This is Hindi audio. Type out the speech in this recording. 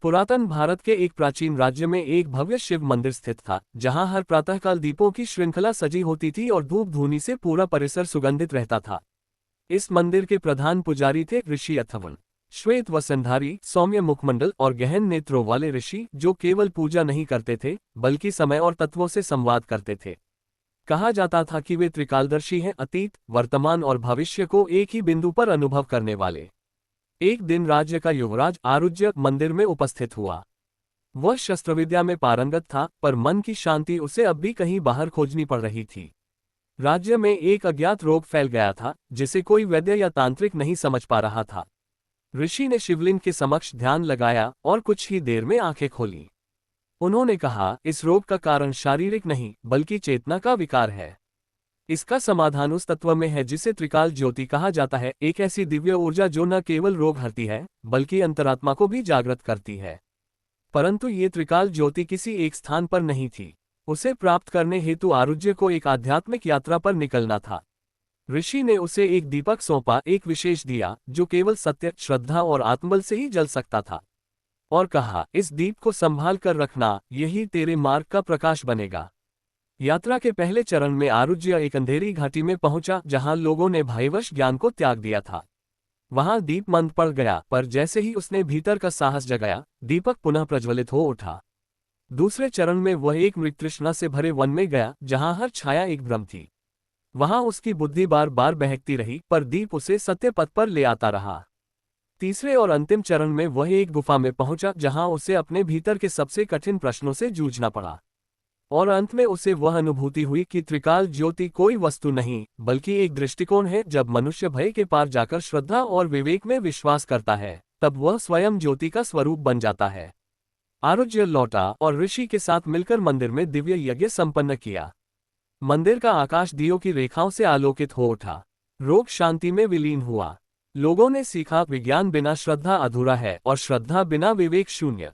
पुरातन भारत के एक प्राचीन राज्य में एक भव्य शिव मंदिर स्थित था, जहां हर प्रातःकाल दीपों की श्रृंखला सजी होती थी और धूप धूनी से पूरा परिसर सुगंधित रहता था। इस मंदिर के प्रधान पुजारी थे ऋषि अथर्वण, श्वेत वसनधारी, सौम्य मुखमंडल और गहन नेत्रों वाले ऋषि, जो केवल पूजा नहीं करते थे बल्कि समय और तत्वों से संवाद करते थे। कहा जाता था कि वे त्रिकालदर्शी हैं, अतीत, वर्तमान और भविष्य को एक ही बिंदु पर अनुभव करने वाले। एक दिन राज्य का युवराज आरुज्य मंदिर में उपस्थित हुआ। वह शस्त्रविद्या में पारंगत था, पर मन की शांति उसे अब भी कहीं बाहर खोजनी पड़ रही थी। राज्य में एक अज्ञात रोग फैल गया था, जिसे कोई वैद्य या तांत्रिक नहीं समझ पा रहा था। ऋषि ने शिवलिंग के समक्ष ध्यान लगाया और कुछ ही देर में आंखें खोलीं। उन्होंने कहा, इस रोग का कारण शारीरिक नहीं बल्कि चेतना का विकार है। इसका समाधान उस तत्व में है जिसे त्रिकाल ज्योति कहा जाता है, एक ऐसी दिव्य ऊर्जा जो न केवल रोग हरती है बल्कि अंतरात्मा को भी जागृत करती है। परंतु ये त्रिकाल ज्योति किसी एक स्थान पर नहीं थी। उसे प्राप्त करने हेतु आरुज्य को एक आध्यात्मिक यात्रा पर निकलना था। ऋषि ने उसे एक दीपक सौंपा, एक विशेष दिया जो केवल सत्य, श्रद्धा और आत्मबल से ही जल सकता था, और कहा, इस दीप को संभाल कर रखना, यही तेरे मार्ग का प्रकाश बनेगा। यात्रा के पहले चरण में आरुज्य एक अंधेरी घाटी में पहुंचा, जहां लोगों ने भयवश ज्ञान को त्याग दिया था। वहां दीप मंद पड़ गया, पर जैसे ही उसने भीतर का साहस जगाया, दीपक पुनः प्रज्वलित हो उठा। दूसरे चरण में वह एक मृततृष्णा से भरे वन में गया, जहां हर छाया एक भ्रम थी। वहां उसकी बुद्धि बार बार बहकती रही, पर दीप उसे सत्य पथ पर ले आता रहा। तीसरे और अंतिम चरण में वह एक गुफा में पहुंचा, जहां उसे अपने भीतर के सबसे कठिन प्रश्नों से जूझना पड़ा। और अंत में उसे वह अनुभूति हुई कि त्रिकाल ज्योति कोई वस्तु नहीं बल्कि एक दृष्टिकोण है। जब मनुष्य भय के पार जाकर श्रद्धा और विवेक में विश्वास करता है, तब वह स्वयं ज्योति का स्वरूप बन जाता है। आरुज्य लौटा और ऋषि के साथ मिलकर मंदिर में दिव्य यज्ञ संपन्न किया। मंदिर का आकाश दियों की रेखाओं से आलोकित हो उठा। रोग शांति में विलीन हुआ। लोगों ने सीखा, विज्ञान बिना श्रद्धा अधूरा है और श्रद्धा बिना विवेक शून्य।